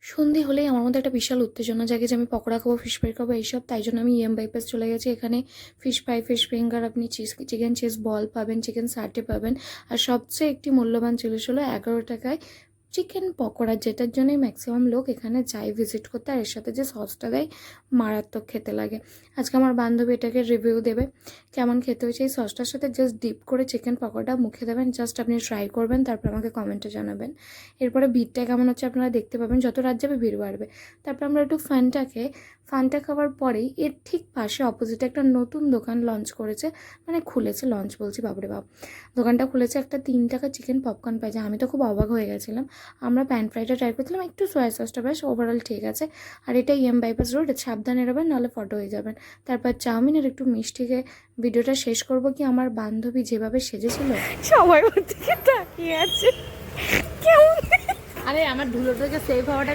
সন্ধে হলেই আমার মধ্যে একটা বিশাল উত্তেজনা জাগে যে আমি পকোড়া খাবো, ফিশ ফ্রাই খাবো এইসব। তাই জন্য আমি বাইপাস চলে গেছি। এখানে ফিশ ফ্রাই, ফিশ ফিঙ্গার, আপনি চিকেন চিজ বল পাবেন, চিকেন সাটে পাবেন। আর সবচেয়ে একটি মূল্যবান জিনিস হলো 11 টাকায় চিকেন পকোড়া, যেটার জন্যই ম্যাক্সিমাম লোক এখানে যায় ভিজিট করতে। আর এর সাথে যে সসটা দেয়, মারাত্মক খেতে লাগে। আজকে আমার বান্ধবী এটাকে রিভিউ দেবে কেমন খেতে হয়েছে। এই সসটার সাথে জাস্ট ডিপ করে চিকেন পকোড়া মুখে দেবেন, জাস্ট আপনি ট্রাই করবেন, তারপর আমাকে কমেন্টে জানাবেন। এরপরে ভিড়টা কেমন হচ্ছে আপনারা দেখতে পাবেন, যত রাত যাবে ভিড় বাড়বে। তারপর আমরা একটু ফানটা খাওয়ার পরেই এর ঠিক পাশে অপোজিটে একটা নতুন দোকান লঞ্চ করেছে, মানে খুলেছে, লঞ্চ বলছি বাপরে বাপ। দোকানটা খুলেছে, একটা 3 টাকা চিকেন পপকর্ন পাই যায়। আমি তো খুব অবাক হয়ে গেছিলাম। আমরা প্যান ফ্রাইটা ট্রাই করছিলাম, একটু সয়া সসটা বেশ ওভারঅল ঠিক আছে। আর এটা বাইপাস রোড, সাবধানে এড়াবেন নাহলে ফটো হয়ে যাবেন। তারপর চাউমিন আর একটু মিষ্টিকে ভিডিওটা শেষ করব কি আমার বান্ধবী যেভাবে সেজেছিল, সবাই ওর দিকে তাকিয়ে আছে কেমন। আরে আমার ধুলোটাকে সেভ হওয়াটা